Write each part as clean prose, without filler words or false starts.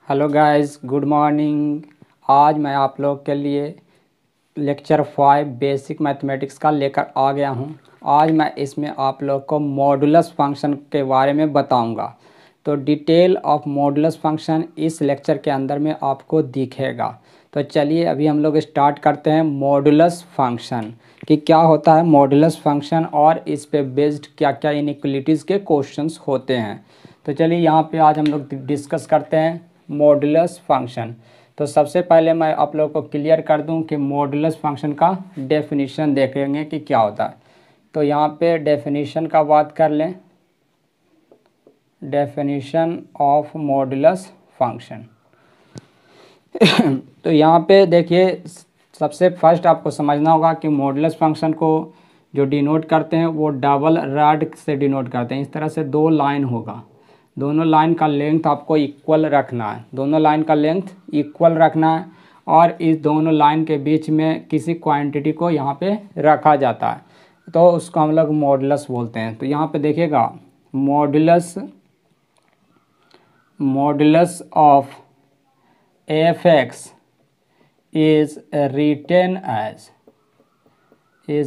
Hello guys, good morning. आज मैं आप लोग के लिए लेक्चर 5 बेसिक मैथमेटिक्स का लेकर आ गया हूं। आज मैं इसमें आप लोग को मॉडुलस फंक्शन के बारे में बताऊंगा। तो डिटेल ऑफ मॉडुलस फंक्शन इस लेक्चर के अंदर में आपको दिखेगा। तो चलिए अभी हम लोग स्टार्ट करते हैं मॉडुलस फंक्शन कि क्या होता है मॉडुलस फंक्शन और इस पे बेस्ड क्या क्या इनइक्वलिटीज़ के क्वेश्चंस होते हैं। तो चलिए यहाँ पे आज हम लोग डिस्कस करते हैं मॉडुलस फंक्शन। तो सबसे पहले मैं आप लोगों को क्लियर कर दूं कि मॉडुलस फंक्शन का डेफिनेशन देखेंगे कि क्या होता है। तो यहाँ पे डेफिनेशन का बात कर लें, डेफिनेशन ऑफ मॉडुलस फंक्शन। तो यहाँ पे देखिए, सबसे फर्स्ट आपको समझना होगा कि मॉडुलस फंक्शन को जो डिनोट करते हैं वो डबल रॉड से डिनोट करते हैं। इस तरह से दो लाइन होगा, दोनों लाइन का लेंथ आपको इक्वल रखना है, दोनों लाइन का लेंथ इक्वल रखना है और इस दोनों लाइन के बीच में किसी क्वांटिटी को यहाँ पे रखा जाता है, तो उसको हम लोग मॉडुलस बोलते हैं। तो यहाँ पे देखिएगा, modulus of f(x) is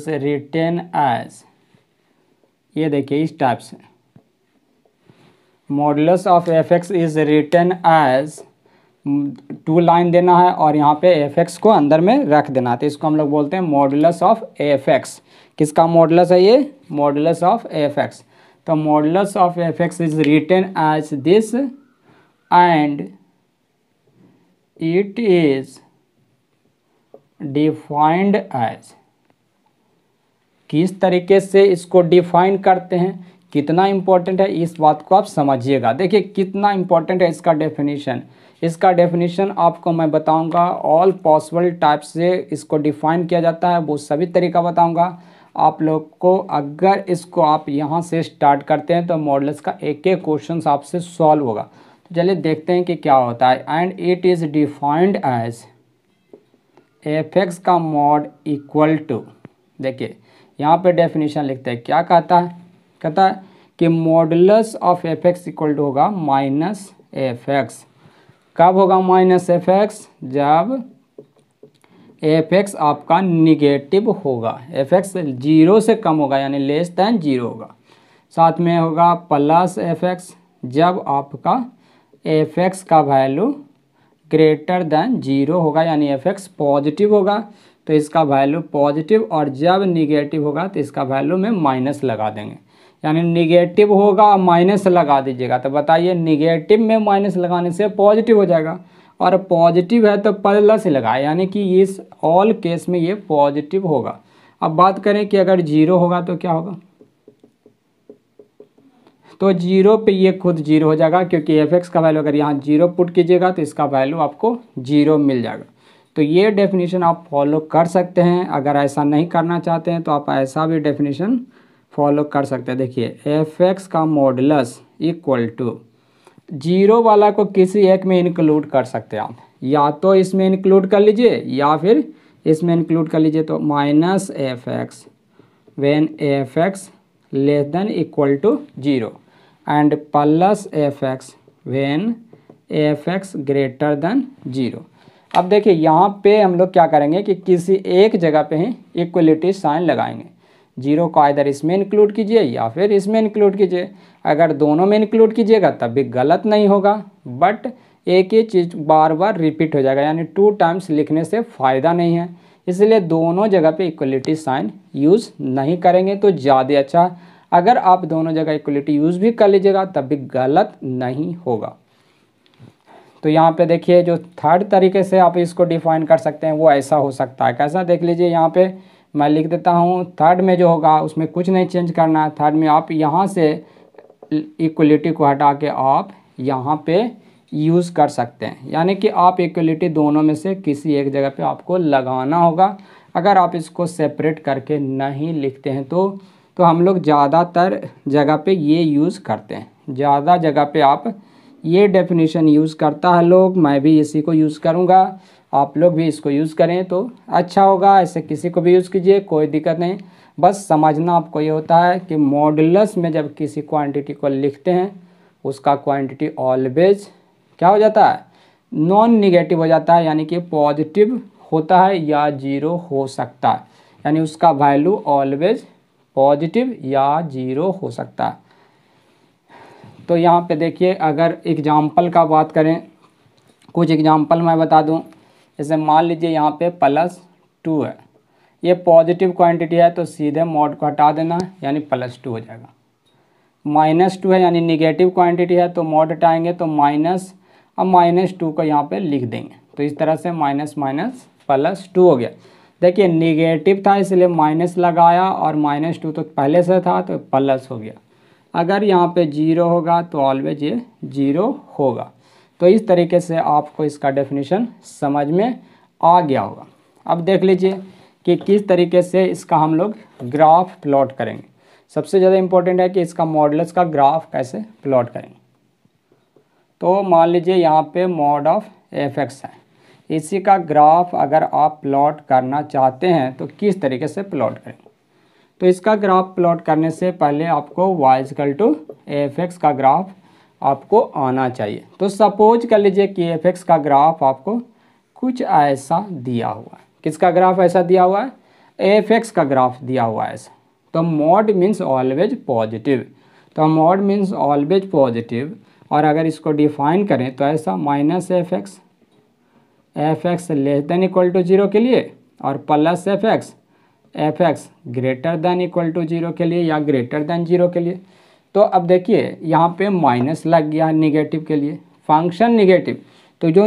written as ये देखिए इस टाइप से, modulus of f(x) is written as, two line देना है और यहाँ पे f(x) को अंदर में रख देना है। तो इसको हम लोग बोलते हैं मॉडुलस ऑफ f(x). किसका मॉडुलस है ये? Modulus of f(x). तो modulus of f(x) is written as this and it is defined as. किस तरीके से इसको डिफाइन करते हैं, कितना इम्पोर्टेंट है, इस बात को आप समझिएगा। देखिए कितना इम्पोर्टेंट है इसका डेफिनेशन। इसका डेफिनेशन आपको मैं बताऊंगा, ऑल पॉसिबल टाइप से इसको डिफाइन किया जाता है, वो सभी तरीका बताऊंगा आप लोग को। अगर इसको आप यहाँ से स्टार्ट करते हैं तो मॉडुलस का एक एक क्वेश्चन आपसे सॉल्व होगा। तो चलिए देखते हैं कि क्या होता है। And it is defined as f(x) का मॉड इक्वल टू, देखिए यहाँ पे डेफिनेशन लिखते हैं, क्या कहता है? कहता है कि modulus of f(x) equal to होगा माइनस f(x). कब होगा माइनस f(x)? जब f(x) आपका निगेटिव होगा, f(x) 0 से कम होगा यानी लेस दैन 0 होगा। साथ में होगा प्लस f(x) जब आपका f(x) का वैल्यू ग्रेटर दैन 0 होगा यानी f(x) पॉजिटिव होगा तो इसका वैल्यू पॉजिटिव, और जब निगेटिव होगा तो इसका वैल्यू में माइनस लगा देंगे। यानी निगेटिव होगा माइनस लगा दीजिएगा। तो बताइए, निगेटिव में माइनस लगाने से पॉजिटिव हो जाएगा और पॉजिटिव है तो प्लस ही लगाए, यानी कि इस ऑल केस में ये पॉजिटिव होगा। अब बात करें कि अगर 0 होगा तो क्या होगा? तो 0 पे ये खुद 0 हो जाएगा, क्योंकि f(x) का वैल्यू अगर यहाँ 0 पुट कीजिएगा तो इसका वैल्यू आपको 0 मिल जाएगा। तो ये डेफिनेशन आप फॉलो कर सकते हैं। अगर ऐसा नहीं करना चाहते हैं तो आप ऐसा भी डेफिनेशन फॉलो कर सकते हैं। देखिए f(x) का मॉडुलस इक्वल टू 0 वाला को किसी एक में इंक्लूड कर सकते हैं आप, या तो इसमें इंक्लूड कर लीजिए या फिर इसमें इंक्लूड कर लीजिए। तो minus f(x) when f(x) less than equal to 0 and plus f(x) when f(x) greater than 0। अब देखिए यहाँ पे हम लोग क्या करेंगे कि किसी एक जगह पे ही इक्वलिटी साइन लगाएंगे। 0 को इधर इसमें इंक्लूड कीजिए या फिर इसमें इंक्लूड कीजिए। अगर दोनों में इंक्लूड कीजिएगा तब भी गलत नहीं होगा, बट एक ही चीज़ बार बार रिपीट हो जाएगा, यानी 2 टाइम्स लिखने से फ़ायदा नहीं है। इसलिए दोनों जगह पे इक्वलिटी साइन यूज़ नहीं करेंगे तो ज़्यादा अच्छा। अगर आप दोनों जगह इक्वलिटी यूज़ भी कर लीजिएगा तब भी गलत नहीं होगा। तो यहाँ पे देखिए, जो थर्ड तरीके से आप इसको डिफाइन कर सकते हैं वो ऐसा हो सकता है। कैसा? देख लीजिए, यहाँ पे मैं लिख देता हूँ। थर्ड में जो होगा उसमें कुछ नहीं चेंज करना है। थर्ड में आप यहाँ से इक्वलिटी को हटा के आप यहाँ पे यूज़ कर सकते हैं, यानी कि आप इक्वलिटी दोनों में से किसी एक जगह पे आपको लगाना होगा। अगर आप इसको सेपरेट करके नहीं लिखते हैं तो हम लोग ज़्यादातर जगह पे ये यूज़ करते हैं। ज़्यादा जगह पे आप ये डेफिनेशन यूज़ करता है लोग, मैं भी इसी को यूज़ करूँगा। आप लोग भी इसको यूज़ करें तो अच्छा होगा। ऐसे किसी को भी यूज़ कीजिए, कोई दिक्कत नहीं। बस समझना आपको ये होता है कि मॉडुलस में जब किसी क्वांटिटी को लिखते हैं उसका क्वांटिटी ऑलवेज क्या हो जाता है? नॉन निगेटिव हो जाता है, यानी कि पॉजिटिव होता है या जीरो हो सकता है, यानी उसका वैल्यू ऑलवेज पॉजिटिव या जीरो हो सकता है। तो यहाँ पे देखिए, अगर एग्जाम्पल का बात करें, कुछ एग्जाम्पल मैं बता दूँ। जैसे मान लीजिए यहाँ पे +2 है, ये पॉजिटिव क्वांटिटी है तो सीधे मॉड को हटा देना है, यानी +2 हो जाएगा। -2 है यानी निगेटिव क्वांटिटी है तो मॉड हटाएंगे तो माइनस, अब -2 को यहाँ पे लिख देंगे, तो इस तरह से माइनस माइनस +2 हो गया। देखिए निगेटिव था इसलिए माइनस लगाया और -2 तो पहले से था तो प्लस हो गया। अगर यहाँ पे 0 होगा तो ऑलवेज ये 0 होगा। तो इस तरीके से आपको इसका डेफिनेशन समझ में आ गया होगा। अब देख लीजिए कि किस तरीके से इसका हम लोग ग्राफ प्लॉट करेंगे। सबसे ज़्यादा इम्पोर्टेंट है कि इसका मॉडुलस का ग्राफ कैसे प्लॉट करेंगे। तो मान लीजिए यहाँ पे मॉड ऑफ fx है, इसी का ग्राफ अगर आप प्लॉट करना चाहते हैं तो किस तरीके से प्लॉट करेंगे। तो इसका ग्राफ प्लॉट करने से पहले आपको y fx का ग्राफ आपको आना चाहिए। तो सपोज कर लीजिए कि fx का ग्राफ आपको कुछ ऐसा दिया हुआ है। किसका ग्राफ ऐसा दिया हुआ है? fx का ग्राफ दिया हुआ है ऐसा। तो मॉड मीन्स ऑलवेज पॉजिटिव, तो मॉड मीन्स ऑलवेज पॉजिटिव, और अगर इसको डिफाइन करें तो ऐसा -fx less than equal to 0 के लिए और +fx greater than equal to 0 के लिए या ग्रेटर देन 0 के लिए। तो अब देखिए यहाँ पे माइनस लग गया निगेटिव के लिए, फंक्शन निगेटिव, तो जो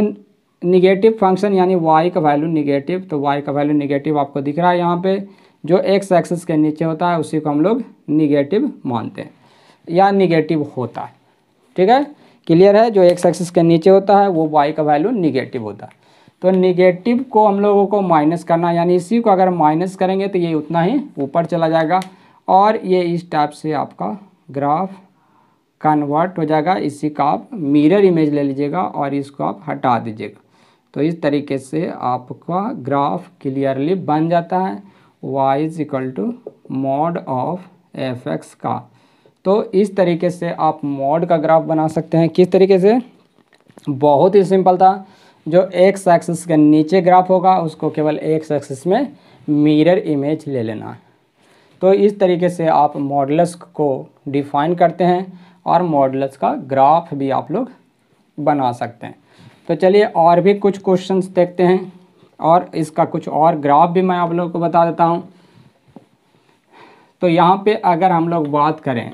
निगेटिव फंक्शन यानी y का वैल्यू निगेटिव, तो y का वैल्यू निगेटिव आपको दिख रहा है यहाँ पे। जो x एक्सिस के नीचे होता है उसी को हम लोग निगेटिव मानते हैं या निगेटिव होता है। ठीक है, क्लियर है? जो x एक्सिस के नीचे होता है वो y का वैल्यू निगेटिव होता है। तो निगेटिव को हम लोगों को माइनस करना, यानी इसी को अगर माइनस करेंगे तो ये उतना ही ऊपर चला जाएगा और ये इस टाइप से आपका ग्राफ कन्वर्ट हो जाएगा। इसी का आप मिरर इमेज ले लीजिएगा और इसको आप हटा दीजिएगा। तो इस तरीके से आपका ग्राफ क्लियरली बन जाता है y मॉड ऑफ fx का। तो इस तरीके से आप मॉड का ग्राफ बना सकते हैं। किस तरीके से? बहुत ही सिंपल था। जो x एक्सिस के नीचे ग्राफ होगा उसको केवल x एक्सिस में मिरर इमेज ले लेना है। तो इस तरीके से आप मॉडुलस को डिफाइन करते हैं और मॉडुलस का ग्राफ भी आप लोग बना सकते हैं। तो चलिए और भी कुछ क्वेश्चंस देखते हैं और इसका कुछ और ग्राफ भी मैं आप लोगों को बता देता हूं। तो यहाँ पे अगर हम लोग बात करें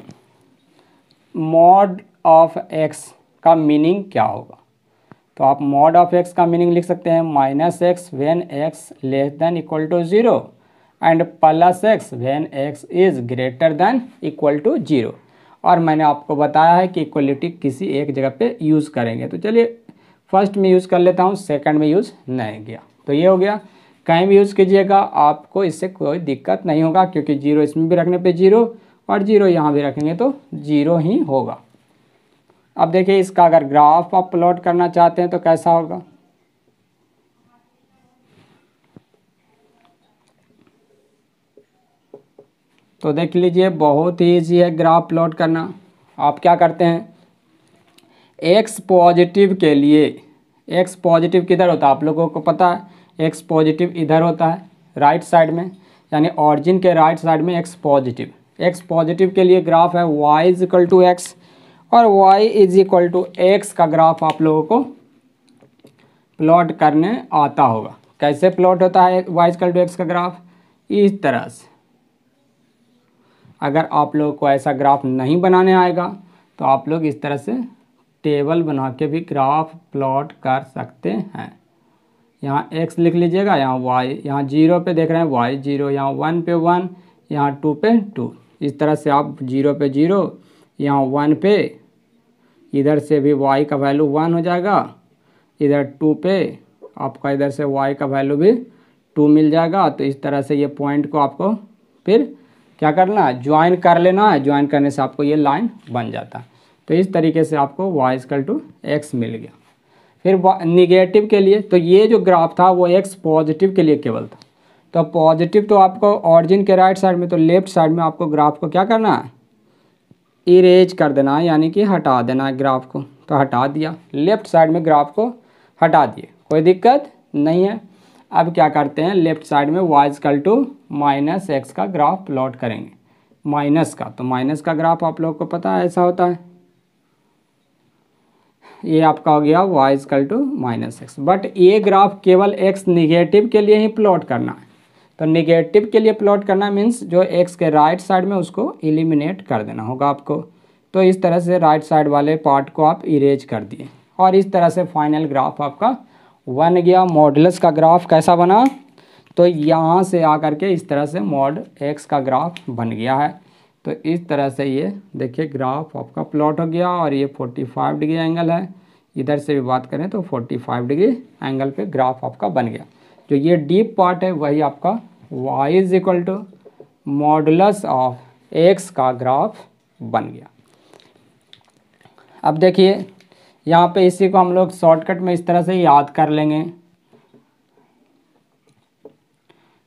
मॉड ऑफ x का मीनिंग क्या होगा, तो आप मॉड ऑफ x का मीनिंग लिख सकते हैं -x when x less than equal to 0 and +x when x is greater than equal to 0। और मैंने आपको बताया है कि इक्वलिटी किसी एक जगह पे यूज़ करेंगे। तो चलिए फर्स्ट में यूज़ कर लेता हूँ, सेकंड में यूज़ नहीं किया। तो ये हो गया, कहीं भी यूज़ कीजिएगा आपको इससे कोई दिक्कत नहीं होगा, क्योंकि 0 इसमें भी रखने पे 0 और 0 यहाँ भी रखेंगे तो 0 ही होगा। अब देखिए इसका अगर ग्राफ आप प्लॉट करना चाहते हैं तो कैसा होगा। तो देख लीजिए बहुत ही ईजी है ग्राफ प्लॉट करना। आप क्या करते हैं, x पॉजिटिव के लिए, x पॉजिटिव किधर होता है आप लोगों को पता है, x पॉजिटिव इधर होता है राइट साइड में, यानी ऑरिजिन के राइट साइड में x पॉजिटिव। x पॉजिटिव के लिए ग्राफ है y x और y x का ग्राफ आप लोगों को प्लॉट करने आता होगा। कैसे प्लॉट होता है y x का ग्राफ? इस तरह से। अगर आप लोगों को ऐसा ग्राफ नहीं बनाने आएगा तो आप लोग इस तरह से टेबल बना के भी ग्राफ प्लॉट कर सकते हैं। यहाँ x लिख लीजिएगा, यहाँ y, यहाँ 0 पे देख रहे हैं y 0, यहाँ 1 पे 1, यहाँ 2 पे 2। इस तरह से आप 0 पे 0, यहाँ 1 पे, इधर से भी y का वैल्यू 1 हो जाएगा, इधर 2 पे आपका इधर से y का वैल्यू भी 2 मिल जाएगा। तो इस तरह से ये पॉइंट को आपको फिर क्या करना है, ज्वाइन कर लेना है। ज्वाइन करने से आपको ये लाइन बन जाता है। तो इस तरीके से आपको y x मिल गया। फिर निगेटिव के लिए, तो ये जो ग्राफ था वो x पॉजिटिव के लिए केवल था। तो पॉजिटिव तो आपको ऑरिजिन के राइट साइड में, तो लेफ्ट साइड में आपको ग्राफ को क्या करना है, इरेज कर देना है, यानी कि हटा देना है ग्राफ को। तो हटा दिया, लेफ्ट साइड में ग्राफ को हटा दिए, कोई दिक्कत नहीं है। अब क्या करते हैं, लेफ्ट साइड में y equal to minus x का ग्राफ प्लॉट करेंगे, माइनस का। तो माइनस का ग्राफ आप लोग को पता है ऐसा होता है, ये आपका हो गया y equal to minus x. But ये ग्राफ केवल x निगेटिव के लिए ही प्लॉट करना है। तो निगेटिव के लिए प्लॉट करना मीन्स जो x के राइट साइड में उसको एलिमिनेट कर देना होगा आपको। तो इस तरह से राइट साइड वाले पार्ट को आप इरेज कर दिए और इस तरह से फाइनल ग्राफ आपका बन गया। मॉडुलस का ग्राफ कैसा बना, तो यहाँ से आकर के इस तरह से मॉड x का ग्राफ बन गया है। तो इस तरह से ये देखिए ग्राफ आपका प्लॉट हो गया और ये 45 डिग्री एंगल है। इधर से भी बात करें तो 45 डिग्री एंगल पे ग्राफ आपका बन गया। जो ये डीप पार्ट है वही आपका y is equal to modulus of x का ग्राफ बन गया। अब देखिए यहाँ पे इसी को हम लोग शॉर्टकट में इस तरह से याद कर लेंगे।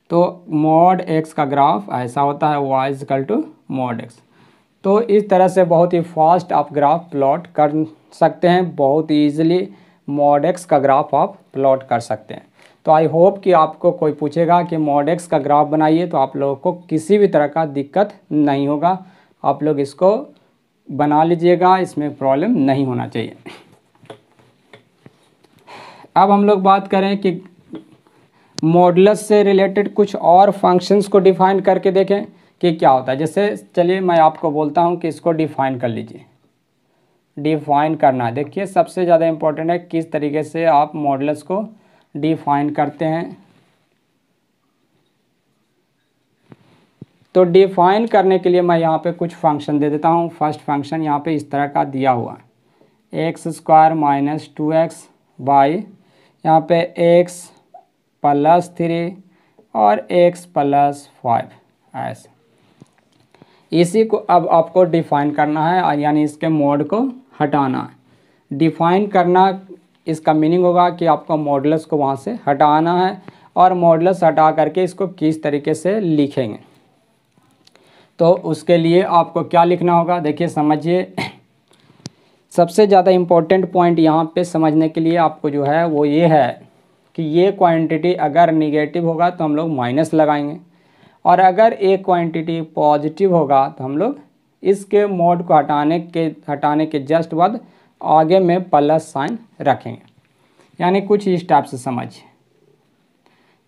तो मॉड x का ग्राफ ऐसा होता है y is equal to mod x। तो इस तरह से बहुत ही फास्ट आप ग्राफ प्लॉट कर सकते हैं, बहुत ईजिली मॉड x का ग्राफ आप प्लॉट कर सकते हैं। तो आई होप कि आपको कोई पूछेगा कि मॉड x का ग्राफ बनाइए तो आप लोगों को किसी भी तरह का दिक्कत नहीं होगा, आप लोग इसको बना लीजिएगा, इसमें प्रॉब्लम नहीं होना चाहिए। अब हम लोग बात करें कि मॉडुलस से रिलेटेड कुछ और फंक्शंस को डिफाइन करके देखें कि क्या होता है। जैसे चलिए मैं आपको बोलता हूं कि इसको डिफाइन कर लीजिए। डिफाइन करना, देखिए सबसे ज़्यादा इम्पोर्टेंट है किस तरीके से आप मॉडुलस को डिफाइन करते हैं। तो डिफाइन करने के लिए मैं यहाँ पे कुछ फंक्शन दे देता हूँ। फर्स्ट फंक्शन यहाँ पे इस तरह का दिया हुआ है, x square minus 2x by यहाँ पे x प्लस 3 और x प्लस 5 ऐसे। इसी को अब आपको डिफाइन करना है, यानी इसके मोड को हटाना है। डिफाइन करना इसका मीनिंग होगा कि आपको मॉडुलस को वहाँ से हटाना है और मॉडुलस हटा करके इसको किस तरीके से लिखेंगे। तो उसके लिए आपको क्या लिखना होगा, देखिए समझिए। सबसे ज़्यादा इम्पोर्टेंट पॉइंट यहाँ पे समझने के लिए आपको जो है वो ये है कि ये क्वांटिटी अगर निगेटिव होगा तो हम लोग माइनस लगाएंगे और अगर एक क्वांटिटी पॉजिटिव होगा तो हम लोग इसके मोड को हटाने के जस्ट बाद आगे में प्लस साइन रखेंगे। यानी कुछ इस टाइप से समझिए,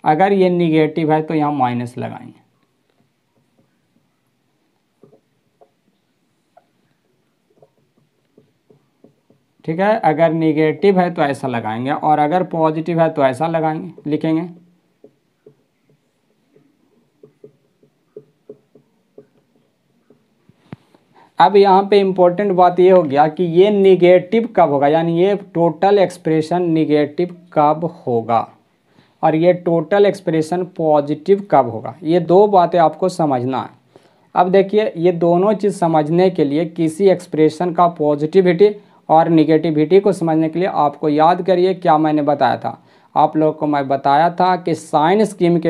अगर ये निगेटिव है तो यहाँ माइनस लगाएंगे, ठीक है। अगर निगेटिव है तो ऐसा लगाएंगे और अगर पॉजिटिव है तो ऐसा लगाएंगे, लिखेंगे। अब यहाँ पे इम्पोर्टेंट बात ये हो गया कि ये निगेटिव कब होगा, यानी ये टोटल एक्सप्रेशन निगेटिव कब होगा और ये टोटल एक्सप्रेशन पॉजिटिव कब होगा। ये दो बातें आपको समझना है। अब देखिए ये दोनों चीज़ समझने के लिए किसी एक्सप्रेशन का पॉजिटिविटी और निगेटिविटी को समझने के लिए आपको याद करिए क्या मैंने बताया था। आप लोगों को मैं बताया था कि साइन स्कीम के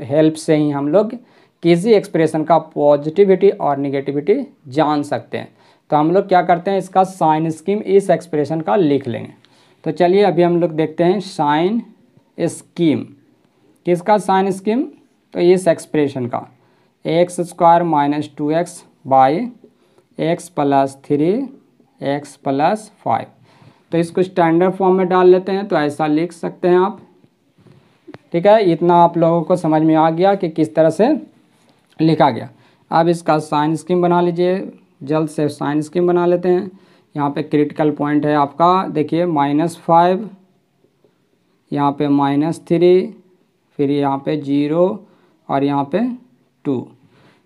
हेल्प से ही हम लोग किसी एक्सप्रेशन का पॉजिटिविटी और निगेटिविटी जान सकते हैं। तो हम लोग क्या करते हैं, इसका साइन स्कीम इस एक्सप्रेशन का लिख लेंगे। तो चलिए अभी हम लोग देखते हैं साइन स्कीम। किसका साइन स्कीम, तो इस एक्सप्रेशन का x square minus 2x by x plus 3x plus 5। तो इसको स्टैंडर्ड फॉर्म में डाल लेते हैं, तो ऐसा लिख सकते हैं आप, ठीक है। इतना आप लोगों को समझ में आ गया कि किस तरह से लिखा गया। अब इसका साइन स्कीम बना लीजिए, जल्द से साइन स्कीम बना लेते हैं। यहाँ पे क्रिटिकल पॉइंट है आपका, देखिए -5, यहाँ पे -3, फिर यहाँ पे 0 और यहाँ पे 2।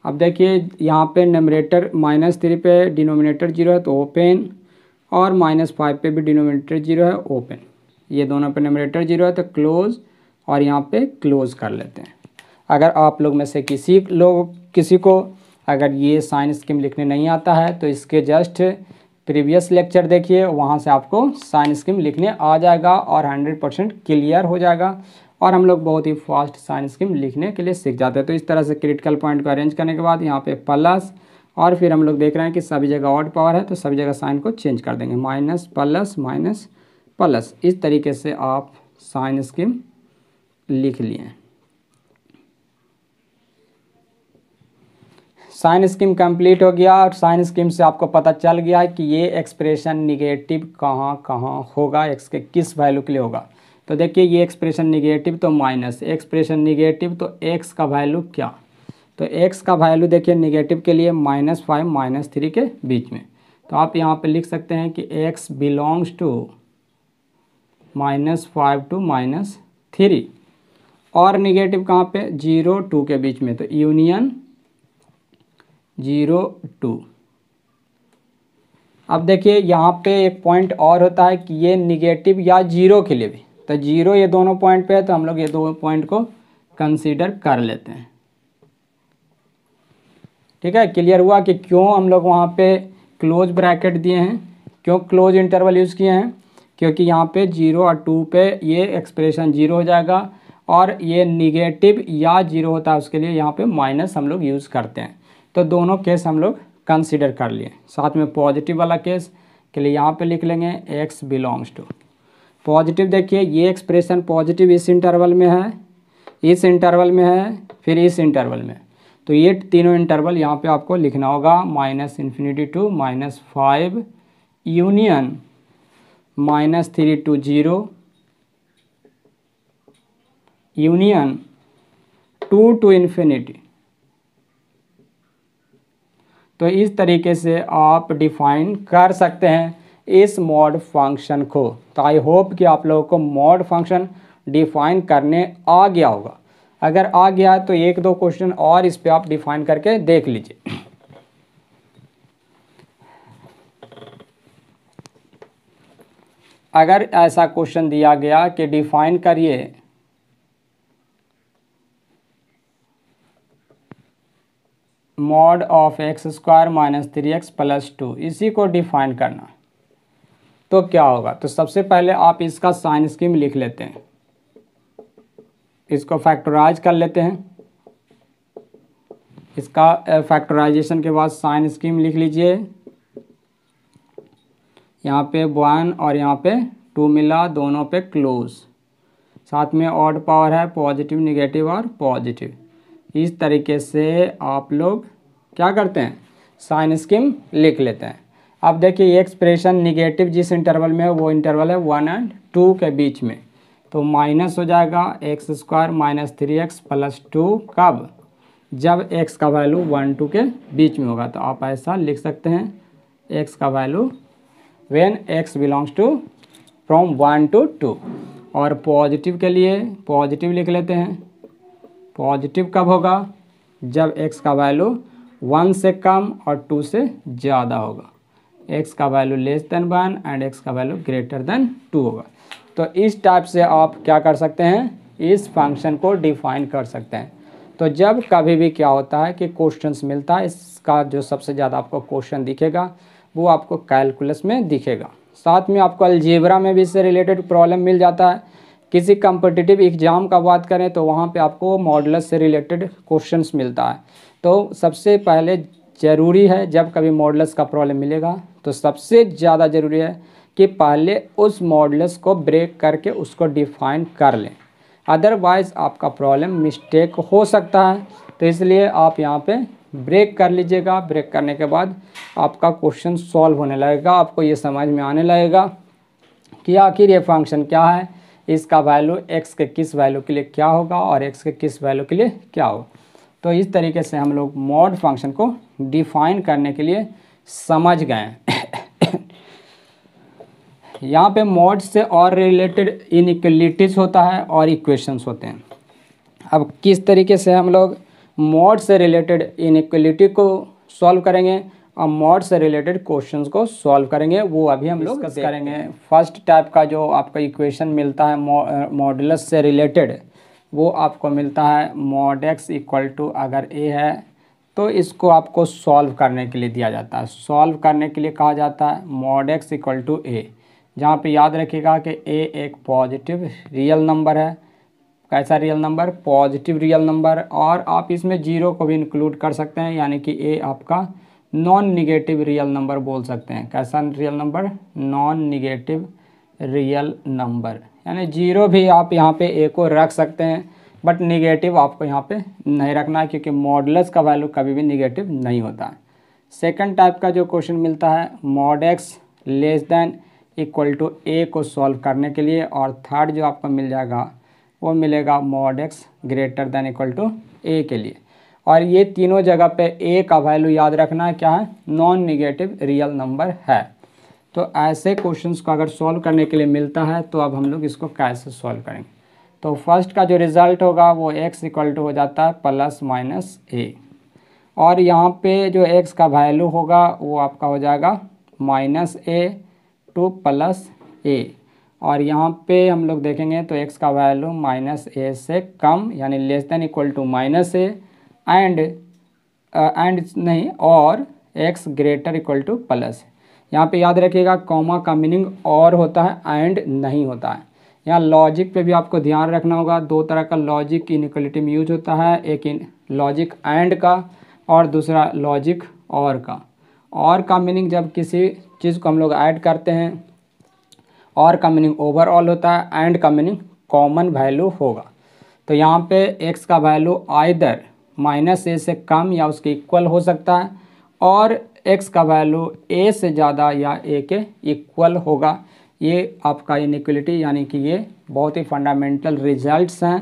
अब देखिए यहाँ पे न्यूमरेटर -3 पे डिनोमिनेटर 0 है तो ओपन, और -5 पे भी डिनोमिनेटर 0 है ओपन। ये दोनों पे न्यूमरेटर 0 है तो क्लोज, और यहाँ पे क्लोज कर लेते हैं। अगर आप लोग में से किसी को अगर ये साइन स्कीम लिखने नहीं आता है तो इसके जस्ट प्रीवियस लेक्चर देखिए, वहाँ से आपको साइन स्कीम लिखने आ जाएगा और 100% क्लियर हो जाएगा और हम लोग बहुत ही फास्ट साइन स्कीम लिखने के लिए सीख जाते हैं। तो इस तरह से क्रिटिकल पॉइंट को अरेंज करने के बाद यहाँ पे प्लस, और फिर हम लोग देख रहे हैं कि सभी जगह ऑड पावर है तो सभी जगह साइन को चेंज कर देंगे, माइनस प्लस माइनस प्लस, इस तरीके से आप साइन स्कीम लिख लिए। साइन स्कीम कंप्लीट हो गया और साइन स्कीम से आपको पता चल गया है कि ये एक्सप्रेशन निगेटिव कहाँ कहाँ होगा, एक्स के किस वैल्यू के लिए होगा। तो देखिए ये एक्सप्रेशन निगेटिव तो माइनस, एक्सप्रेशन निगेटिव तो एक्स का वैल्यू क्या, तो एक्स का वैल्यू देखिए निगेटिव के लिए -5 -3 के बीच में। तो आप यहाँ पे लिख सकते हैं कि x बिलोंग्स टू -5 to -3 और निगेटिव कहाँ पे 0 2 के बीच में, तो यूनियन 0 2। अब देखिए यहाँ पे एक पॉइंट और होता है कि ये निगेटिव या 0 के लिए भी, तो 0 ये दोनों पॉइंट पे है तो हम लोग ये दो पॉइंट को कंसीडर कर लेते हैं। ठीक है, क्लियर हुआ कि क्यों हम लोग वहाँ पे क्लोज ब्रैकेट दिए हैं, क्यों क्लोज इंटरवल यूज़ किए हैं, क्योंकि यहाँ पे 0 और 2 पे ये एक्सप्रेशन 0 हो जाएगा और ये निगेटिव या 0 होता है उसके लिए यहाँ पे माइनस हम लोग यूज़ करते हैं। तो दोनों केस हम लोग कंसीडर कर लिए। साथ में पॉजिटिव वाला केस के लिए यहाँ पे लिख लेंगे x बिलोंग्स टू पॉजिटिव। देखिए ये एक्सप्रेशन पॉजिटिव इस इंटरवल में है, इस इंटरवल में है, फिर इस इंटरवल में, तो ये तीनों इंटरवल यहाँ पे आपको लिखना होगा -∞ to -5 union -3 to 0 union 2 to ∞। तो इस तरीके से आप डिफाइन कर सकते हैं इस मॉड फंक्शन को। तो आई होप कि आप लोगों को मॉड फंक्शन डिफाइन करने आ गया होगा। अगर आ गया है तो एक दो क्वेश्चन और इस पे आप डिफाइन करके देख लीजिए। अगर ऐसा क्वेश्चन दिया गया कि डिफाइन करिए मॉड ऑफ x² - 3x + 2, इसी को डिफाइन करना, तो क्या होगा। तो सबसे पहले आप इसका साइन स्कीम लिख लेते हैं, इसको फैक्टराइज कर लेते हैं। इसका फैक्टराइजेशन के बाद साइन स्कीम लिख लीजिए। यहाँ पे 1 और यहाँ पे 2 मिला, दोनों पे क्लोज, साथ में ऑड पावर है पॉजिटिव नेगेटिव और पॉजिटिव। इस तरीके से आप लोग क्या करते हैं साइन स्कीम लिख लेते हैं। अब देखिए ये एक्सप्रेशन निगेटिव जिस इंटरवल में है वो इंटरवल है 1 और 2 के बीच में, तो माइनस हो जाएगा x² - 3x + 2 कब, जब x का वैल्यू 1 2 के बीच में होगा। तो आप ऐसा लिख सकते हैं x का value when x belongs to from 1 to 2। और पॉजिटिव के लिए पॉजिटिव लिख लेते हैं। पॉजिटिव कब होगा, जब x का वैल्यू 1 से कम और 2 से ज़्यादा होगा, x का वैल्यू <1 एंड x का वैल्यू <2 होगा। तो इस टाइप से आप क्या कर सकते हैं, इस फंक्शन को डिफाइन कर सकते हैं। तो जब कभी भी क्या होता है कि क्वेश्चंस मिलता है, इसका जो सबसे ज़्यादा आपको क्वेश्चन दिखेगा वो आपको कैलकुलस में दिखेगा। साथ में आपको अलजेब्रा में भी इससे रिलेटेड प्रॉब्लम मिल जाता है। किसी कम्पिटिटिव एग्ज़ाम का बात करें तो वहाँ पे आपको मॉडुलस से रिलेटेड क्वेश्चंस मिलता है। तो सबसे पहले ज़रूरी है जब कभी मॉडुलस का प्रॉब्लम मिलेगा तो सबसे ज़्यादा ज़रूरी है कि पहले उस मॉडुलस को ब्रेक करके उसको डिफाइन कर लें, अदरवाइज़ आपका प्रॉब्लम मिस्टेक हो सकता है। तो इसलिए आप यहाँ पे ब्रेक कर लीजिएगा। ब्रेक करने के बाद आपका क्वेश्चन सॉल्व होने लगेगा, आपको ये समझ में आने लगेगा कि आखिर ये फंक्शन क्या है, इसका वैल्यू x के किस वैल्यू के लिए क्या होगा और x के किस वैल्यू के लिए क्या होगा। तो इस तरीके से हम लोग मॉड फंक्शन को डिफाइन करने के लिए समझ गए। यहाँ पे मॉड से और रिलेटेड इनइक्वलिटीज़ होता है और इक्वेशंस होते हैं। अब किस तरीके से हम लोग मॉड से रिलेटेड इनइक्वलिटी को सॉल्व करेंगे और मॉड से रिलेटेड क्वेश्चंस को सॉल्व करेंगे, वो अभी हम लोग डिस्कस करेंगे। फर्स्ट टाइप का जो आपका इक्वेशन मिलता है मॉडुलस से रिलेटेड, वो आपको मिलता है mod x = अगर a है तो इसको आपको सॉल्व करने के लिए दिया जाता है। सॉल्व करने के लिए कहा जाता है mod x = a, जहाँ पे याद रखिएगा कि a एक पॉजिटिव रियल नंबर है। कैसा real number, positive real number. और आप इसमें 0 को भी इंक्लूड कर सकते हैं, यानी कि a आपका नॉन निगेटिव रियल नंबर बोल सकते हैं। कैसा real number, non negative real number, यानी जीरो भी आप यहाँ पे ए को रख सकते हैं, बट निगेटिव आपको यहाँ पे नहीं रखना है, क्योंकि मॉडुलस का वैल्यू कभी भी निगेटिव नहीं होता है। सेकंड टाइप का जो क्वेश्चन मिलता है mod X less than equal to A को सॉल्व करने के लिए, और थर्ड जो आपको मिल जाएगा वो मिलेगा mod X greater than equal to A के लिए। और ये तीनों जगह पे ए का वैल्यू याद रखना है क्या है, नॉन निगेटिव रियल नंबर है। तो ऐसे क्वेश्चंस को अगर सॉल्व करने के लिए मिलता है तो अब हम लोग इसको कैसे सॉल्व करेंगे। तो फर्स्ट का जो रिज़ल्ट होगा वो x इक्वल टू हो जाता है प्लस माइनस ए, और यहाँ पे जो x का वैल्यू होगा वो आपका हो जाएगा माइनस ए टू प्लस ए, और यहाँ पे हम लोग देखेंगे तो x का वैल्यू माइनस ए से कम यानी less than equal to minus a, and नहीं और x greater equal to plus. यहाँ पे याद रखिएगा कॉमा का मीनिंग और होता है एंड नहीं होता है। यहाँ लॉजिक पे भी आपको ध्यान रखना होगा, दो तरह का लॉजिक इनइक्वलिटी में यूज होता है, एक लॉजिक एंड का और दूसरा लॉजिक और का। और का मीनिंग जब किसी चीज़ को हम लोग ऐड करते हैं, और का मीनिंग ओवरऑल होता है, एंड का मीनिंग कॉमन वैल्यू होगा। तो यहाँ पे x का वैल्यू आइदर माइनस ए से कम या उसके इक्वल हो सकता है, और x का वैल्यू a से ज़्यादा या a के इक्वल होगा। ये आपका इनइक्वलिटी यानी कि ये बहुत ही फंडामेंटल रिजल्ट्स हैं,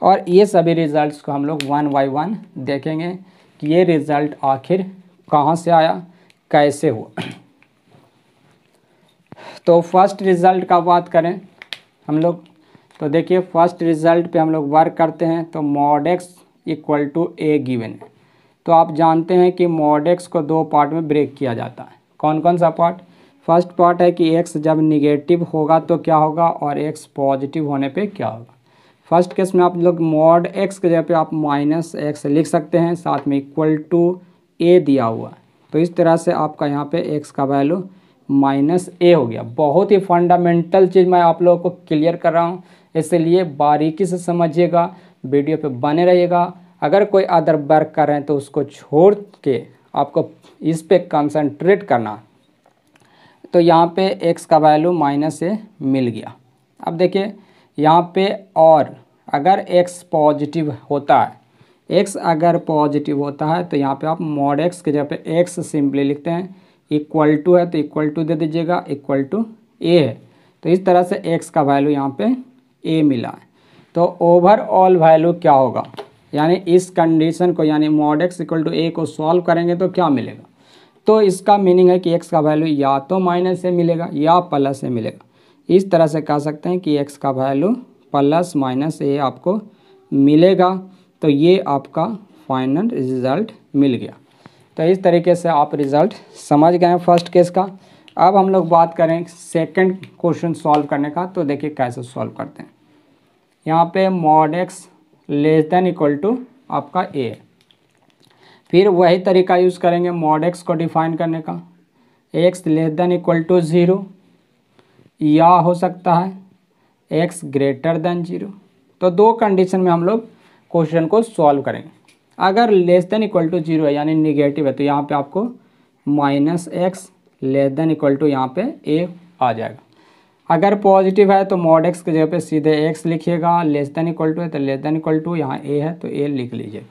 और ये सभी रिजल्ट्स को हम लोग वन बाय वन देखेंगे कि ये रिज़ल्ट आखिर कहाँ से आया, कैसे हुआ। तो फर्स्ट रिज़ल्ट का बात करें हम लोग, तो देखिए फर्स्ट रिज़ल्ट पे हम लोग वर्क करते हैं। तो mod x equal to a given है। तो आप जानते हैं कि मॉड एक्स को दो पार्ट में ब्रेक किया जाता है। कौन कौन सा पार्ट? फर्स्ट पार्ट है कि x जब निगेटिव होगा तो क्या होगा, और x पॉजिटिव होने पे क्या होगा। फर्स्ट केस में आप लोग मॉड x के जगह पे आप माइनस एक्स लिख सकते हैं, साथ में इक्वल टू a दिया हुआ। तो इस तरह से आपका यहाँ पे x का वैल्यू माइनस ए हो गया। बहुत ही फंडामेंटल चीज़ मैं आप लोगों को क्लियर कर रहा हूँ, इसलिए बारीकी से समझिएगा, वीडियो पे बने रहिएगा। अगर कोई अदर वर्क कर रहे हैं तो उसको छोड़ के आपको इस पे कंसंट्रेट करना। तो यहाँ पे x का वैल्यू माइनस ए मिल गया। अब देखिए यहाँ पे, और अगर x पॉजिटिव होता है, x अगर पॉजिटिव होता है तो यहाँ पे आप मॉड x के जगह पे x सिंपली लिखते हैं, इक्वल टू है तो इक्वल टू दे दीजिएगा, इक्वल टू a है। तो इस तरह से x का वैल्यू यहाँ पे a मिला है। तो ओवरऑल वैल्यू क्या होगा, यानी इस कंडीशन को यानी mod x equal to a को सॉल्व करेंगे तो क्या मिलेगा। तो इसका मीनिंग है कि x का वैल्यू या तो माइनस से मिलेगा या प्लस से मिलेगा। इस तरह से कह सकते हैं कि x का वैल्यू प्लस माइनस ए आपको मिलेगा। तो ये आपका फाइनल रिजल्ट मिल गया। तो इस तरीके से आप रिज़ल्ट समझ गए हैं फर्स्ट केस का। अब हम लोग बात करें सेकंड क्वेश्चन सॉल्व करने का। तो देखिए कैसे सॉल्व करते हैं। यहाँ पे mod x less than equal to आपका a है। फिर वही तरीका यूज़ करेंगे मॉड x को डिफाइन करने का, x less than equal to 0 या हो सकता है x ग्रेटर देन 0। तो दो कंडीशन में हम लोग क्वेश्चन को सॉल्व करेंगे। अगर लेस देन इक्वल टू 0 है यानी निगेटिव है तो यहाँ पे आपको minus x less than equal to यहाँ पे a आ जाएगा। अगर पॉजिटिव है तो मॉड x की जगह पे सीधे x लिखिएगा, लेस देन इक्वल टू है तो लेस देन इक्वल टू, यहाँ a है तो a लिख लीजिए।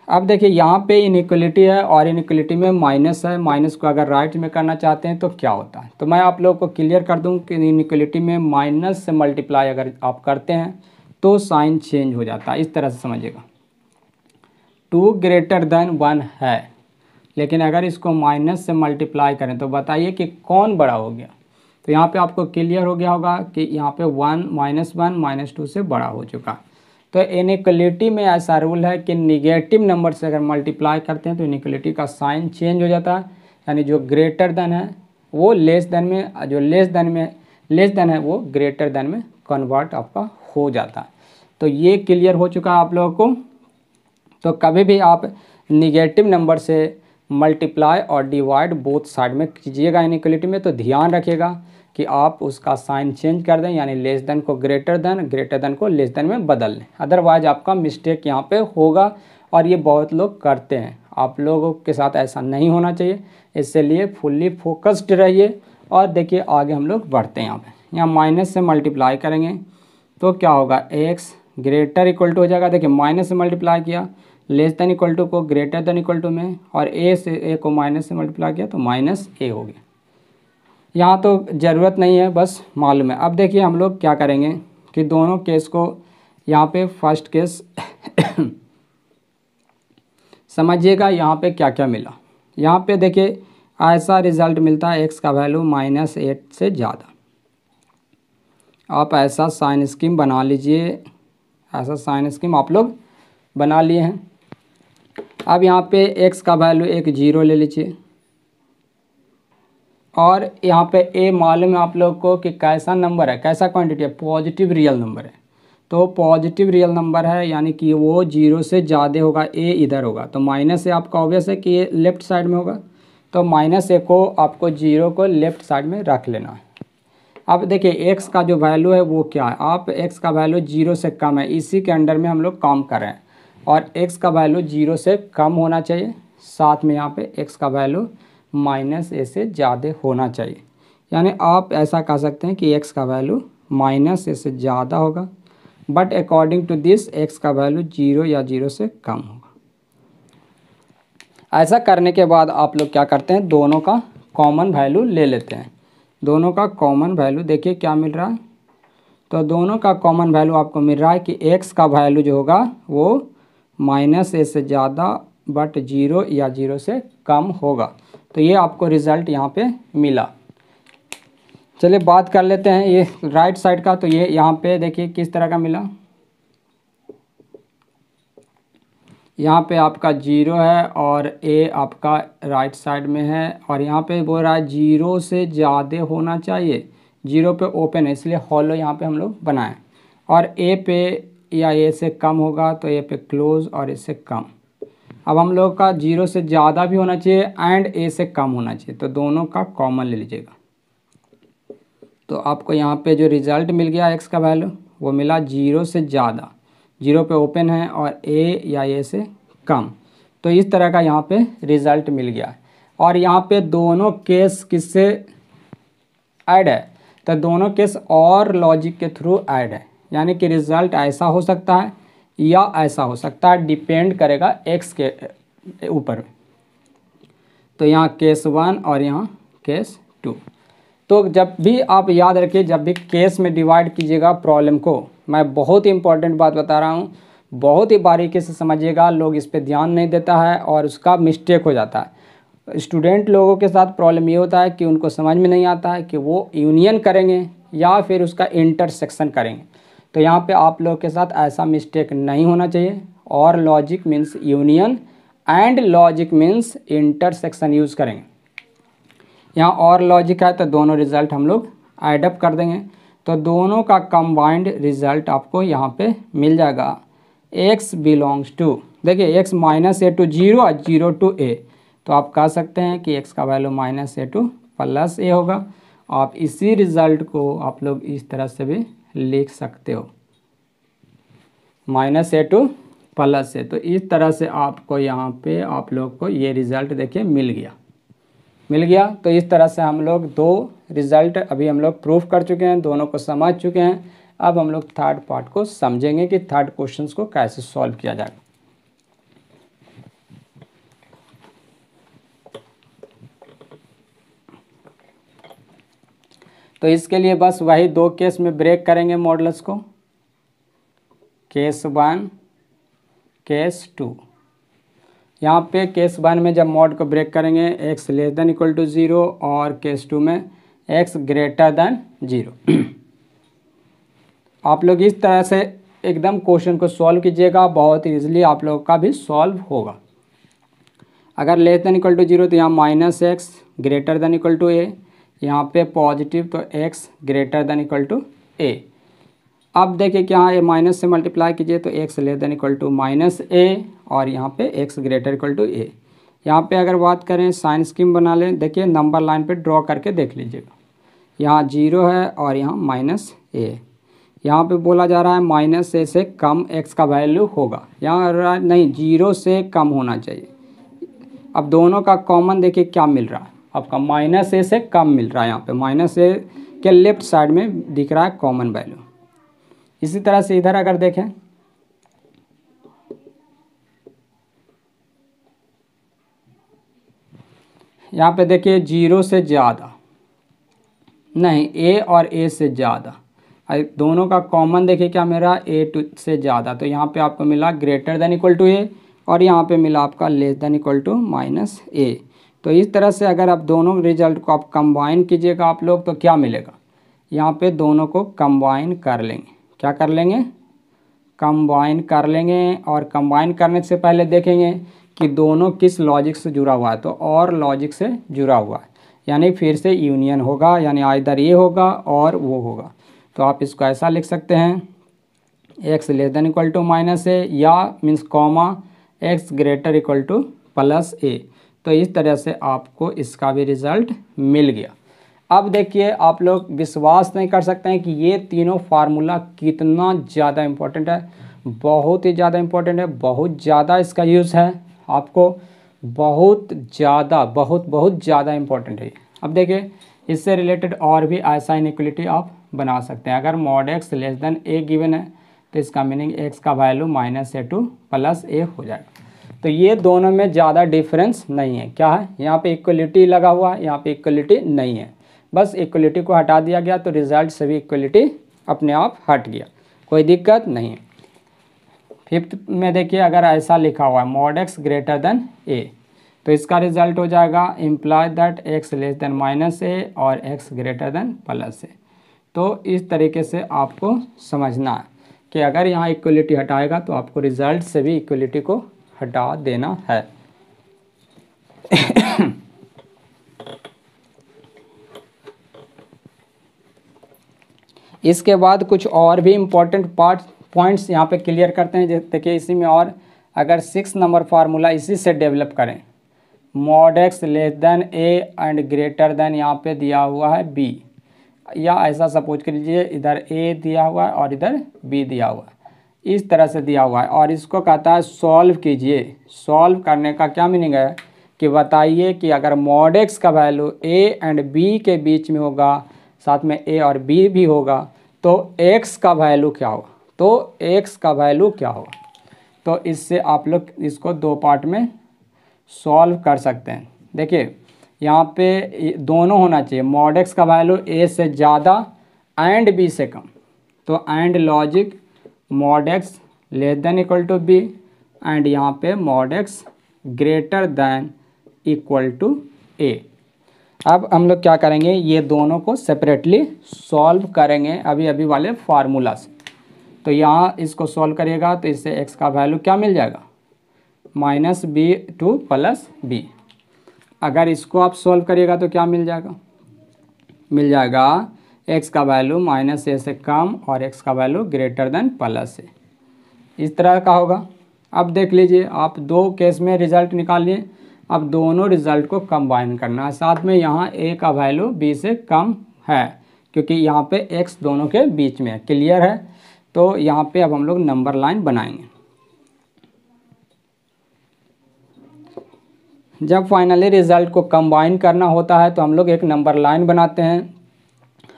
अब देखिए यहाँ पे इनइक्वलिटी है और इनइक्वलिटी में माइनस है। माइनस को अगर राइट में करना चाहते हैं तो क्या होता है, तो मैं आप लोगों को क्लियर कर दूं कि इनइक्वलिटी में माइनस से मल्टीप्लाई अगर आप करते हैं तो साइन चेंज हो जाता है। इस तरह से समझिएगा, 2 ग्रेटर देन 1 है, लेकिन अगर इसको माइनस से मल्टीप्लाई करें तो बताइए कि कौन बड़ा हो गया। तो यहाँ पे आपको क्लियर हो गया होगा कि यहाँ पे 1 माइनस 2 से बड़ा हो चुका। तो इनइक्वलिटी में ऐसा रूल है कि निगेटिव नंबर से अगर मल्टीप्लाई करते हैं तो इनइक्वलिटी का साइन चेंज हो जाता है, यानी जो ग्रेटर देन है वो लेस देन में, जो लेस देन है वो ग्रेटर देन में कन्वर्ट आपका हो जाता है। तो ये क्लियर हो चुका है आप लोगों को। तो कभी भी आप निगेटिव नंबर से मल्टीप्लाई और डिवाइड बोथ साइड में कीजिएगा इनइक्वलिटी में, तो ध्यान रखिएगा कि आप उसका साइन चेंज कर दें, यानी लेस देन को ग्रेटर देन को लेस देन में बदल लें। अदरवाइज आपका मिस्टेक यहाँ पे होगा, और ये बहुत लोग करते हैं। आप लोगों के साथ ऐसा नहीं होना चाहिए, इसलिए फुल्ली फोकस्ड रहिए और देखिए आगे हम लोग बढ़ते हैं। यहाँ माइनस से मल्टीप्लाई करेंगे तो क्या होगा, एक्स ग्रेटर इक्वल टू हो जाएगा। देखिए माइनस से मल्टीप्लाई किया लेस देन इक्वल टू को ग्रेटर देन इक्वल टू में, और ए को माइनस से मल्टीप्लाई किया तो माइनस ए हो गया। यहाँ तो ज़रूरत नहीं है, बस मालूम है। अब देखिए हम लोग क्या करेंगे कि दोनों केस को यहाँ पे फर्स्ट केस समझिएगा यहाँ पे क्या क्या मिला। यहाँ पे देखिए ऐसा रिज़ल्ट मिलता है एक्स का वैल्यू -8 से ज़्यादा। आप ऐसा साइन स्कीम बना लीजिए, ऐसा साइन स्कीम आप लोग बना लिए हैं। अब यहाँ पे एक्स का वैल्यू एक 0 ले लीजिए, और यहाँ पे ए मालूम है आप लोग को कि कैसा नंबर है, कैसा क्वांटिटी है, पॉजिटिव रियल नंबर है। तो पॉजिटिव रियल नंबर है यानी कि वो 0 से ज़्यादा होगा, ए इधर होगा, तो माइनस ए आपका ऑब्वियस है कि ये लेफ्ट साइड में होगा, तो माइनस ए को आपको 0 को लेफ्ट साइड में रख लेना है। अब देखिए एक्स का जो वैल्यू है वो क्या है, आप एक्स का वैल्यू 0 से कम है, इसी के अंडर में हम लोग काम कर रहे हैं, और एक्स का वैल्यू 0 से कम होना चाहिए, साथ में यहाँ पे एक्स का वैल्यू -a से ज़्यादा होना चाहिए। यानी आप ऐसा कह सकते हैं कि एक्स का वैल्यू -a से ज़्यादा होगा, but according to this x का वैल्यू 0 या 0 से कम होगा। ऐसा करने के बाद आप लोग क्या करते हैं, दोनों का कॉमन वैल्यू ले लेते हैं। दोनों का कॉमन वैल्यू देखिए क्या मिल रहा है, तो दोनों का कॉमन वैल्यू आपको मिल रहा है कि एक्स का वैल्यू जो होगा वो -a से ज़्यादा बट 0 या 0 से कम होगा। तो ये आपको रिज़ल्ट यहाँ पे मिला। चलिए बात कर लेते हैं ये राइट साइड का। तो ये यहाँ पे देखिए किस तरह का मिला, यहाँ पे आपका 0 है और ए आपका राइट साइड में है, और यहाँ पे बोल रहा है 0 से ज़्यादा होना चाहिए, 0 पे ओपन है इसलिए हॉलो यहाँ पे हम लोग बनाएं, और ए पे या ए से कम होगा तो ए पे क्लोज और ए से कम। अब हम लोग का 0 से ज़्यादा भी होना चाहिए एंड ए से कम होना चाहिए, तो दोनों का कॉमन ले लीजिएगा। तो आपको यहाँ पे जो रिज़ल्ट मिल गया एक्स का वैल्यू वो मिला 0 से ज़्यादा, 0 पे ओपन है और ए या ए से कम। तो इस तरह का यहाँ पे रिज़ल्ट मिल गया। और यहाँ पे दोनों केस किससे ऐड है, तो दोनों केस और लॉजिक के थ्रू ऐड है, यानी कि रिज़ल्ट ऐसा हो सकता है या ऐसा हो सकता है, डिपेंड करेगा एक्स के ऊपर। तो यहाँ केस 1 और यहाँ केस 2। तो जब भी आप याद रखिए, जब भी केस में डिवाइड कीजिएगा प्रॉब्लम को, मैं बहुत ही इंपॉर्टेंट बात बता रहा हूँ, बहुत ही बारीकी से समझिएगा। लोग इस पे ध्यान नहीं देता है और उसका मिस्टेक हो जाता है। स्टूडेंट लोगों के साथ प्रॉब्लम ये होता है कि उनको समझ में नहीं आता है कि वो यूनियन करेंगे या फिर उसका इंटरसेक्शन करेंगे। तो यहाँ पे आप लोग के साथ ऐसा मिस्टेक नहीं होना चाहिए। और logic means union and logic means intersection use करेंगे। यहाँ और लॉजिक है तो दोनों रिज़ल्ट हम लोग एडअप कर देंगे, तो दोनों का कंबाइंड रिज़ल्ट आपको यहाँ पे मिल जाएगा। x बिलोंग्स टू, देखिए x -a टू 0 और 0 टू a, तो आप कह सकते हैं कि x का वैल्यू -a टू +a होगा। आप इसी रिज़ल्ट को आप लोग इस तरह से भी लिख सकते हो, -a टू +a। तो इस तरह से आपको यहाँ पे आप लोग को ये रिज़ल्ट देखिए मिल गया। तो इस तरह से हम लोग दो रिज़ल्ट अभी हम लोग प्रूफ कर चुके हैं, दोनों को समझ चुके हैं। अब हम लोग थर्ड पार्ट को समझेंगे कि थर्ड क्वेश्चंस को कैसे सॉल्व किया जाएगा। तो इसके लिए बस वही दो केस में ब्रेक करेंगे मॉडल्स को, केस 1 केस 2। यहाँ पे केस 1 में जब मॉड को ब्रेक करेंगे x < 0 और केस 2 में x < 0। आप लोग इस तरह से एकदम क्वेश्चन को सॉल्व कीजिएगा, बहुत ईजिली आप लोगों का भी सॉल्व होगा। अगर < 0 तो यहाँ -x < a, यहाँ पे पॉजिटिव तो x < a। अब देखिए कि यहाँ माइनस से मल्टीप्लाई कीजिए तो x < -a और यहाँ पे x < a। यहाँ पे अगर बात करें साइन स्कीम बना लें, देखिए नंबर लाइन पे ड्रॉ करके देख लीजिएगा। यहाँ 0 है और यहाँ -a। यहाँ पे बोला जा रहा है -a से कम x का वैल्यू होगा, यहाँ नहीं 0 से कम होना चाहिए। अब दोनों का कॉमन देखिए क्या मिल रहा है, आपका माइनस ए से कम मिल रहा है। यहाँ पे माइनस ए के लेफ्ट साइड में दिख रहा है कॉमन वैल्यू। इसी तरह से इधर अगर देखें, यहाँ पे देखिए 0 से ज़्यादा नहीं, ए और ए से ज़्यादा, दोनों का कॉमन देखिए क्या मेरा ए से ज़्यादा, तो यहाँ पे आपको मिला greater than equal to A और यहाँ पे मिला आपका less than equal to minus A. तो इस तरह से अगर आप दोनों रिजल्ट को आप कंबाइन कीजिएगा आप लोग, तो क्या मिलेगा, यहाँ पे दोनों को कंबाइन कर लेंगे। क्या कर लेंगे, कंबाइन कर लेंगे। और कंबाइन करने से पहले देखेंगे कि दोनों किस लॉजिक से जुड़ा हुआ है, तो और लॉजिक से जुड़ा हुआ है, यानी फिर से यूनियन होगा, यानी आइदर ये होगा और वो होगा। तो आप इसको ऐसा लिख सकते हैं, X less than equal to minus A, या means comma X greater equal to plus A. तो इस तरह से आपको इसका भी रिज़ल्ट मिल गया। अब देखिए आप लोग विश्वास नहीं कर सकते हैं कि ये तीनों फार्मूला कितना ज़्यादा इम्पोर्टेंट है, बहुत ही ज़्यादा इम्पोर्टेंट है, बहुत ज़्यादा इसका यूज़ है, आपको बहुत ज़्यादा इम्पोर्टेंट है। अब देखिए इससे रिलेटेड और भी ऐसा इनइक्वलिटी आप बना सकते हैं। अगर मॉड एक्स लेस देन ए गिवन है तो इसका मीनिंग एक्स का value minus A to plus ए हो जाएगा। तो ये दोनों में ज़्यादा डिफरेंस नहीं है। क्या है, यहाँ पे इक्वलिटी लगा हुआ है, यहाँ पे इक्वलिटी नहीं है, बस इक्वलिटी को हटा दिया गया तो रिजल्ट से भी इक्वलिटी अपने आप हट गया, कोई दिक्कत नहीं है। फिफ्थ में देखिए अगर ऐसा लिखा हुआ है mod X greater than A, तो इसका रिजल्ट हो जाएगा imply that X less than minus A और X greater than plus A. तो इस तरीके से आपको समझना है कि अगर यहाँ इक्वलिटी हटाएगा तो आपको रिजल्ट से भी इक्वलिटी को हटा देना है। इसके बाद कुछ और भी इम्पोर्टेंट पॉइंट्स यहाँ पे क्लियर करते हैं। देखिए इसी में, और अगर 6 नंबर फार्मूला इसी से डेवलप करें, mod X less then A and greater than यहाँ पे दिया हुआ है बी, या ऐसा सपोज कर लीजिए इधर ए दिया हुआ है और इधर बी दिया हुआ है, इस तरह से दिया हुआ है और इसको कहता है सॉल्व कीजिए। सॉल्व करने का क्या मीनिंग है कि बताइए कि अगर मॉड एक्स का वैल्यू ए एंड बी के बीच में होगा, साथ में ए और बी भी होगा, तो एक्स का वैल्यू क्या होगा, तो एक्स का वैल्यू क्या होगा। तो इससे आप लोग इसको 2 पार्ट में सॉल्व कर सकते हैं। देखिए यहाँ पे दोनों होना चाहिए, मॉड एक्स का वैल्यू ए से ज़्यादा एंड बी से कम, तो and logic mod X less than equal to B and यहाँ पे mod X greater than equal to A. अब हम लोग क्या करेंगे, ये दोनों को सेपरेटली सॉल्व करेंगे अभी अभी वाले फार्मूला से। तो यहाँ इसको सॉल्व करिएगा तो इससे x का वैल्यू क्या मिल जाएगा, minus b to plus b. अगर इसको आप सॉल्व करिएगा तो क्या मिल जाएगा, मिल जाएगा x का वैल्यू माइनस ए से कम और x का वैल्यू ग्रेटर देन प्लस ए, इस तरह का होगा। अब देख लीजिए आप 2 केस में रिजल्ट निकाल लिए, अब दोनों रिजल्ट को कंबाइन करना है। साथ में यहाँ a का वैल्यू b से कम है क्योंकि यहाँ पे x दोनों के बीच में है, क्लियर है। तो यहाँ पे अब हम लोग नंबर लाइन बनाएंगे। जब फाइनली रिजल्ट को कंबाइन करना होता है तो हम लोग एक नंबर लाइन बनाते हैं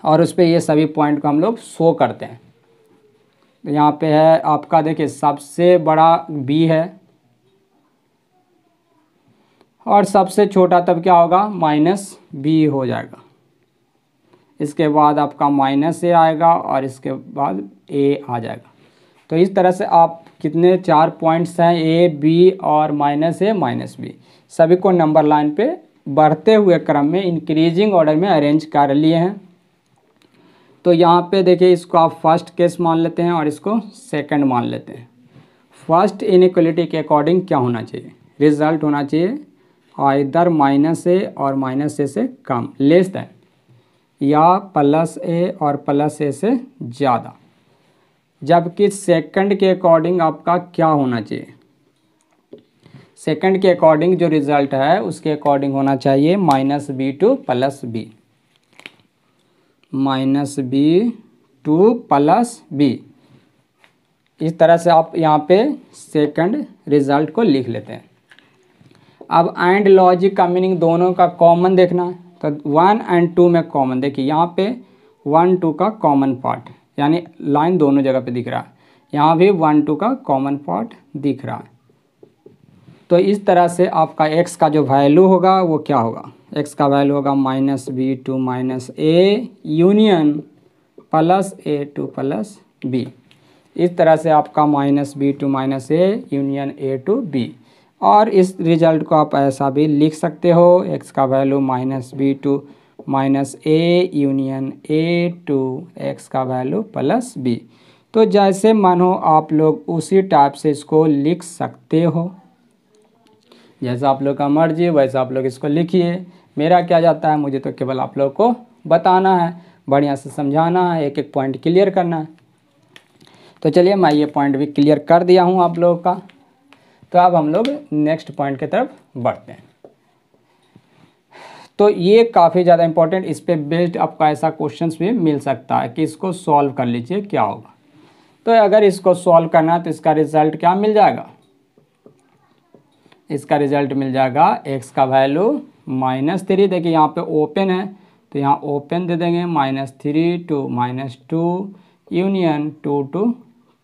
और उस पर ये सभी पॉइंट को हम लोग शो करते हैं। तो यहाँ पे है आपका, देखिए सबसे बड़ा b है और सबसे छोटा तब क्या होगा, माइनस बी हो जाएगा। इसके बाद आपका माइनस ए आएगा और इसके बाद ए आ जाएगा। तो इस तरह से आप कितने 4 पॉइंट्स हैं, ए बी और माइनस ए माइनस बी, सभी को नंबर लाइन पे बढ़ते हुए क्रम में इंक्रीजिंग ऑर्डर में अरेंज कर लिए हैं। तो यहाँ पे देखिए इसको आप फर्स्ट केस मान लेते हैं और इसको सेकंड मान लेते हैं। फर्स्ट इनइक्वलिटी के अकॉर्डिंग क्या होना चाहिए, रिजल्ट होना चाहिए आइदर माइनस ए और माइनस ए से कम, लेस देन, या प्लस ए और प्लस ए से ज़्यादा। जबकि सेकंड के अकॉर्डिंग आपका क्या होना चाहिए, सेकंड के अकॉर्डिंग जो रिजल्ट है उसके अकॉर्डिंग होना चाहिए minus b to plus b, minus b to plus b. इस तरह से आप यहाँ पे सेकंड रिजल्ट को लिख लेते हैं। अब एंड लॉजिक का मीनिंग दोनों का कॉमन देखना है, तो 1 और 2 में कॉमन, देखिए यहाँ पे 1 2 का कॉमन पार्ट, यानी लाइन दोनों जगह पे दिख रहा है, यहाँ भी 1 2 का कॉमन पार्ट दिख रहा है। तो इस तरह से आपका x का जो वैल्यू होगा वो क्या होगा, x का वैल्यू होगा -b2 -a union +a2 +b। इस तरह से आपका -b2 -a union a to b। और इस रिजल्ट को आप ऐसा भी लिख सकते हो, x का value -b2 -a union a to x का वैल्यू +b। तो जैसे मन हो आप लोग उसी टाइप से इसको लिख सकते हो, जैसा आप लोग का मर्जी वैसा आप लोग इसको लिखिए। मेरा क्या जाता है, मुझे तो केवल आप लोग को बताना है, बढ़िया से समझाना है, एक एक पॉइंट क्लियर करना है। तो चलिए मैं ये पॉइंट भी क्लियर कर दिया हूँ आप लोगों का। तो अब हम लोग नेक्स्ट पॉइंट की तरफ बढ़ते हैं। तो ये काफ़ी ज़्यादा इंपॉर्टेंट, इस पे बेस्ड आपका ऐसा क्वेश्चंस भी मिल सकता है कि इसको सॉल्व कर लीजिए क्या होगा। तो अगर इसको सॉल्व करना है तो इसका रिजल्ट क्या मिल जाएगा, इसका रिजल्ट मिल जाएगा x का वैल्यू -3, देखिए यहाँ पे ओपन है तो यहाँ ओपन दे देंगे, -3 to -2 यूनियन 2 to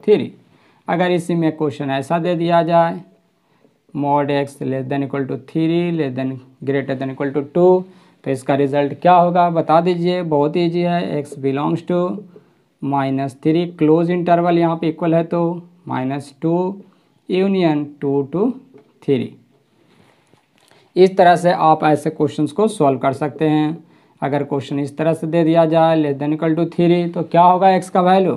3। अगर इसी में क्वेश्चन ऐसा दे दिया जाए mod x less than equal to 3 less than greater than equal to 2, तो इसका रिजल्ट क्या होगा बता दीजिए। बहुत ईजी है, x belongs to -3 close interval यहाँ पे इक्वल है तो -2 यूनियन 2 to 3। इस तरह से आप ऐसे क्वेश्चंस को सॉल्व कर सकते हैं। अगर क्वेश्चन इस तरह से दे दिया जाए लेस देन इक्वल टू 3, तो क्या होगा x का वैल्यू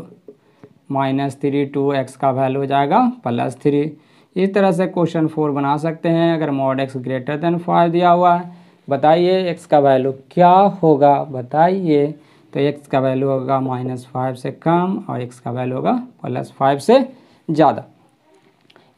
-3 to x का वैल्यू हो जाएगा +3। इस तरह से क्वेश्चन 4 बना सकते हैं। अगर mod x ग्रेटर देन 5 दिया हुआ है, बताइए x का वैल्यू क्या होगा बताइए। तो x का वैल्यू होगा -5 से कम और x का वैल्यू होगा +5 से ज़्यादा।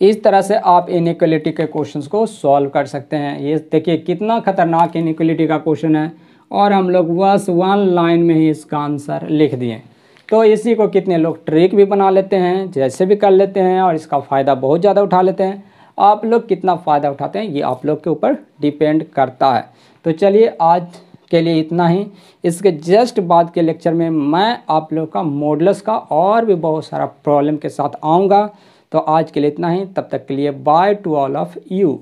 इस तरह से आप इनइक्वलिटी के क्वेश्चंस को सॉल्व कर सकते हैं। ये देखिए कितना खतरनाक इनइक्वलिटी का क्वेश्चन है और हम लोग बस 1 लाइन में ही इसका आंसर लिख दिए। तो इसी को कितने लोग ट्रिक भी बना लेते हैं, जैसे भी कर लेते हैं और इसका फ़ायदा बहुत ज़्यादा उठा लेते हैं। आप लोग कितना फ़ायदा उठाते हैं ये आप लोग के ऊपर डिपेंड करता है। तो चलिए आज के लिए इतना ही। इसके जस्ट बाद के लेक्चर में मैं आप लोग का मॉडुलस का और भी बहुत सारा प्रॉब्लम के साथ आऊँगा। तो आज के लिए इतना ही, तब तक के लिए by two all of you.